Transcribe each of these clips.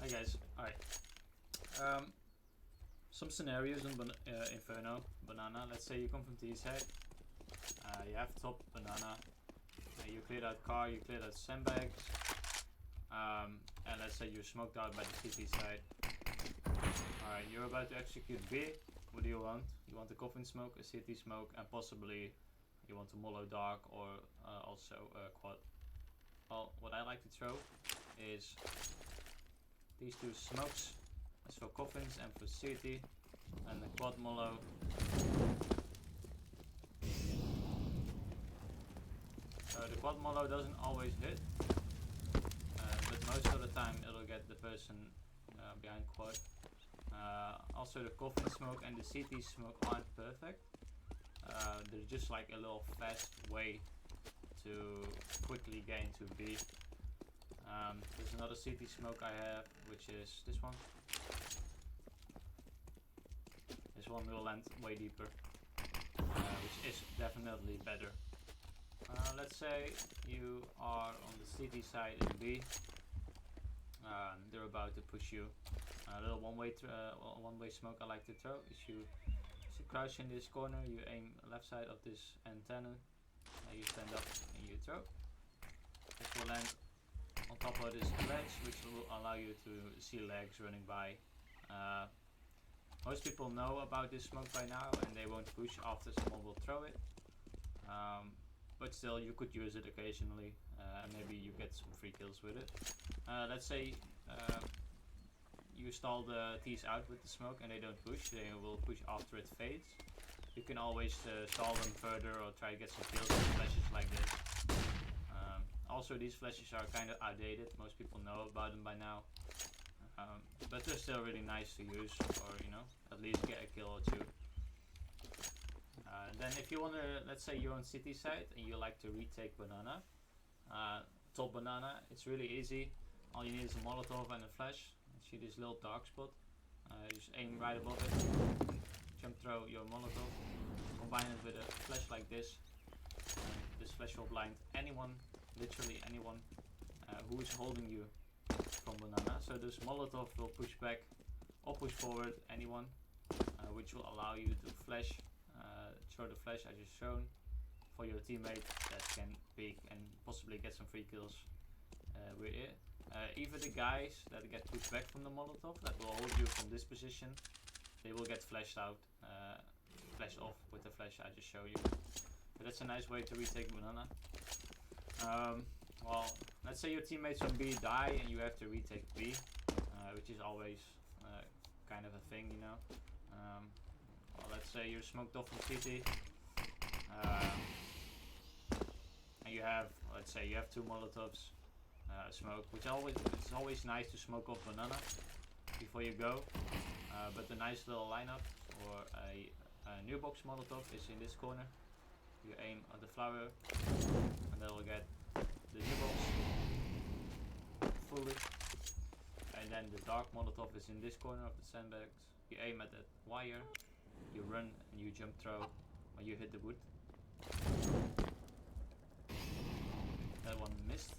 Hey guys, alright. Some scenarios on Inferno Banana. Let's say you come from T side, you have top banana, you cleared out car, you cleared out sandbags, and let's say you're smoked out by the CT side. Alright, you're about to execute B. What do you want? You want a coffin smoke, a CT smoke, and possibly you want a Molo dark or also a quad. Well, what I like to throw is these two smokes. That's for coffins and for CT, and the quad Molo. So the quad Molo doesn't always hit, but most of the time it'll get the person behind quad. Also the coffin smoke and the CT smoke aren't perfect. They're just like a little fast way to quickly gain to B. There's another CT smoke I have, which is this one. This one will land way deeper, which is definitely better. Let's say you are on the CT side in B. They're about to push you. A little one-way smoke I like to throw is you crouch in this corner, you aim left side of this antenna, you stand up and you throw. This will land on top of this ledge, which will allow you to see legs running by. Most people know about this smoke by now and they won't push after someone will throw it. But still, you could use it occasionally and maybe you get some free kills with it. Let's say you stall the T's out with the smoke and they don't push, they will push after it fades. You can always stall them further or try to get some kills with flashes like this. Also, these flashes are kind of outdated, most people know about them by now. But they're still really nice to use, or you know, at least get a kill or two. Then if you want to, let's say you're on city side and you like to retake banana, top banana, it's really easy. All you need is a Molotov and a flash. See this little dark spot, just aim right above it, jump throw your Molotov, combine it with a flash like this. This flash will blind anyone, literally anyone, who is holding you from banana. So this Molotov will push back or push forward anyone, which will allow you to flash, show the flash I just shown for your teammate that can peek and possibly get some free kills with it. Even the guys that get pushed back from the Molotov that will hold you from this position, they will get flashed out, flashed off with the flash I just show you. So that's a nice way to retake banana. Well, let's say your teammates on B die and you have to retake B, which is always kind of a thing, you know. Well, let's say you're smoked off from CT, and you have, let's say you have two Molotovs, smoke, which it's always nice to smoke off banana before you go. But the nice little lineup for a new box Molotov is in this corner. You aim at the flower and that will get the new box fully, and then the dark Molotov is in this corner of the sandbags. You aim at that wire, you run and you jump throw when you hit the wood. That one missed,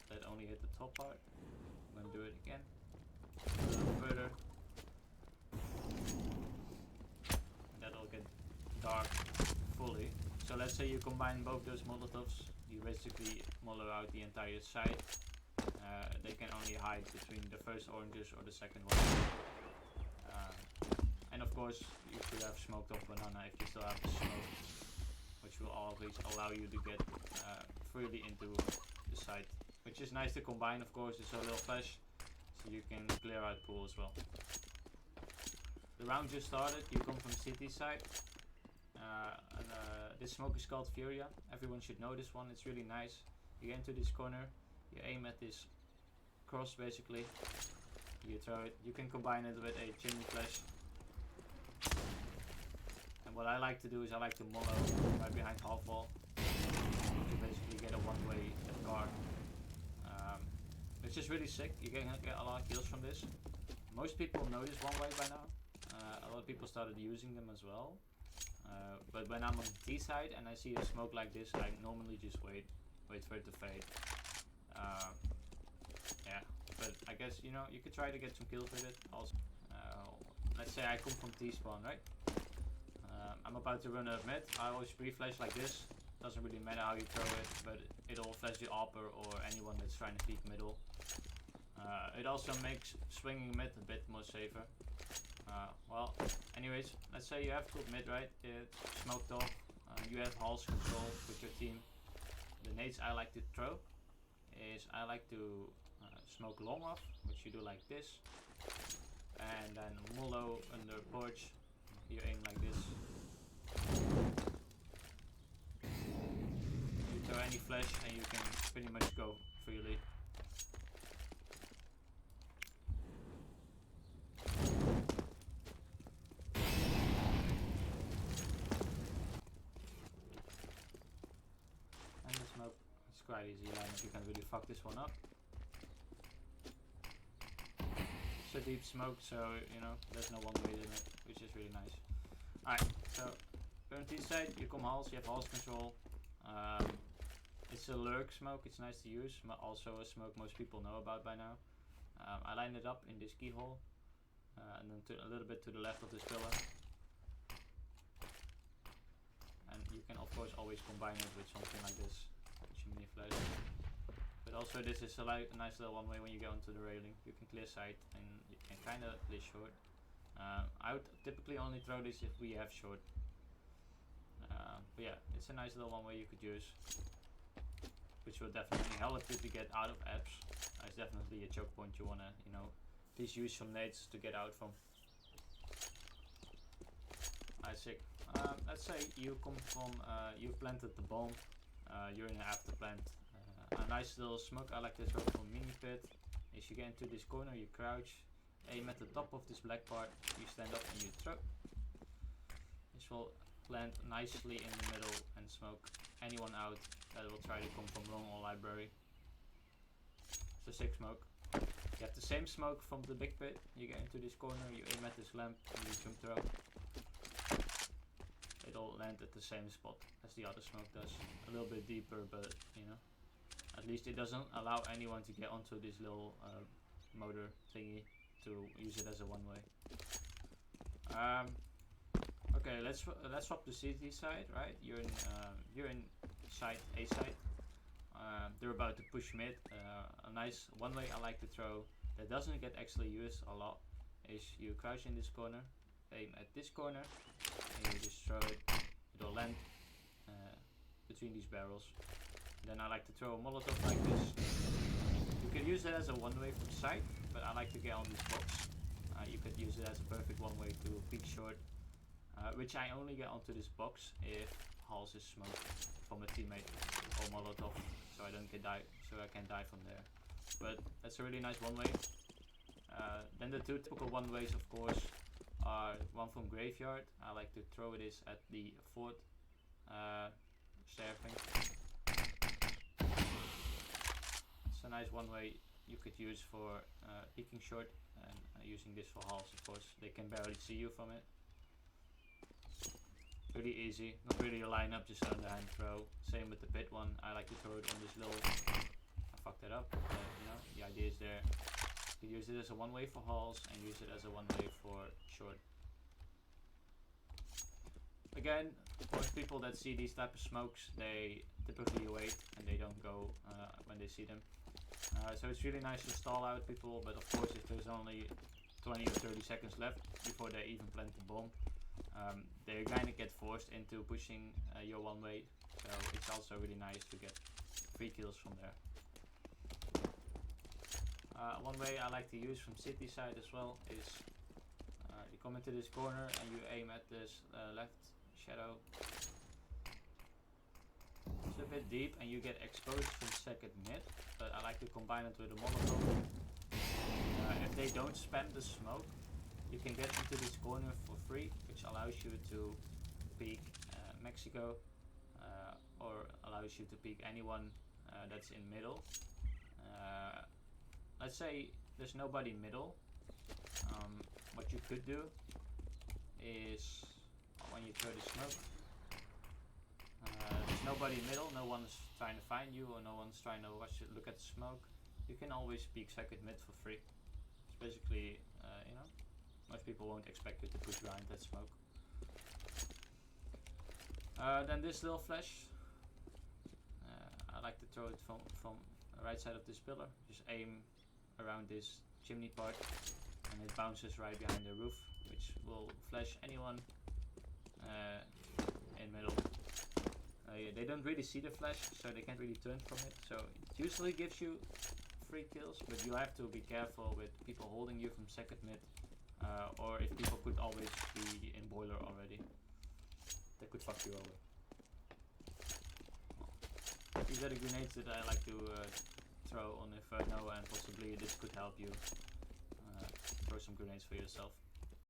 that only hit the top part. I'm gonna do it again, a little further, and that'll get dark fully. So let's say you combine both those Molotovs, you basically mollow out the entire side. They can only hide between the first oranges or the second one. And of course you should have smoked off banana if you still have the smoke, which will always allow you to get freely into the side. Which is nice to combine, of course, it's a little flash, so you can clear out pool as well. The round just started, you come from city side. This smoke is called Furia. Everyone should know this one, it's really nice. You get into this corner, you aim at this cross basically, you throw it. You can combine it with a chimney flash. And what I like to do is I like to mollow right behind half wall to basically get a one-way guard. Which is really sick, you can get a lot of kills from this. Most people know this one way by now. A lot of people started using them as well. But when I'm on the T side and I see a smoke like this, I normally just wait for it to fade. Yeah, but I guess, you know, you could try to get some kills with it also. Let's say I come from T-spawn, right? I'm about to run up mid. I always pre-flash like this. Doesn't really matter how you throw it, but it'll flash the upper or anyone that's trying to peek middle. It also makes swinging mid a bit more safer. Well, anyways, let's say you have good mid, right? It's smoked off. You have halls control with your team. The nades I like to throw is I like to smoke long off, which you do like this. And then Molo under porch, you aim like this. You throw any flash and you can pretty much go freely. And the smoke, it's quite easy lineup, you can really fuck this one up. A deep smoke, so you know there's no one way limit, which is really nice. Alright, so on T side you come halls, you have halls control. It's a lurk smoke, it's nice to use, but also a smoke most people know about by now. I line it up in this keyhole, and then a little bit to the left of this pillar. And you can of course always combine it with something like this, which you mini flash. But also this is a nice little one way when you get onto the railing. You can clear sight and you can kind of play short. I would typically only throw this if we have short. But yeah, it's a nice little one way you could use, which will definitely help you to get out of apps. It's definitely a choke point you wanna, you know, please use some nades to get out from. Alright, sick. Let's say you come from, you've planted the bomb, you're in an after plant. A nice little smoke I like to throw from mini pit is you get into this corner, you crouch, aim at the top of this black part, you stand up and you throw. This will land nicely in the middle and smoke anyone out that will try to come from long or library. It's a sick smoke. You have the same smoke from the big pit, you get into this corner, you aim at this lamp and you jump throw. It'll land at the same spot as the other smoke does. A little bit deeper, but you know. At least it doesn't allow anyone to get onto this little motor thingy to use it as a one-way. Okay, let's swap the CT side, right? You're in side A side. They're about to push mid. A nice one-way I like to throw that doesn't get actually used a lot is you crouch in this corner, aim at this corner, and you just throw it. It'll land between these barrels. Then I like to throw a Molotov like this. You could use it as a one-way from sight, but I like to get on this box. You could use it as a perfect one-way to peek short, which I only get onto this box if halls is smoked from a teammate or Molotov, so I don't get so I can die from there. But that's a really nice one-way. Then the two typical one-ways, of course, are one from graveyard. I like to throw this at the fourth stair thing. It's a nice one way you could use for peeking short and using this for halls, of course. They can barely see you from it. Pretty easy, not really a lineup, just an underhand throw. Same with the pit one, I like to throw it on this little, I fucked it up, but you know, the idea is there. You can use it as a one way for halls and use it as a one way for short. Again, most people that see these type of smokes, they typically wait and they don't go when they see them. So it's really nice to stall out people, but of course if there's only 20 or 30 seconds left before they even plant the bomb, they kind of get forced into pushing your one way, so it's also really nice to get free kills from there. One way I like to use from city side as well is you come into this corner and you aim at this left shadow. It's a bit deep and you get exposed from second mid, but I like to combine it with a Molotov. If they don't spam the smoke, you can get into this corner for free, which allows you to peek Mexico, or allows you to peek anyone that's in middle. Let's say there's nobody middle. What you could do is when you throw the smoke, there's nobody middle, no one's trying to find you or no one's trying to look at the smoke. you can always peek second mid for free. It's basically, you know, most people won't expect you to push behind that smoke. Then this little flash, I like to throw it from the right side of this pillar. Just aim around this chimney part and it bounces right behind the roof, which will flash anyone in middle. They don't really see the flash, so they can't really turn from it. So it usually gives you free kills, but you have to be careful with people holding you from second mid, or if people could always be in boiler already. They could fuck you over. These are the grenades that I like to throw on Inferno, and possibly this could help you throw some grenades for yourself.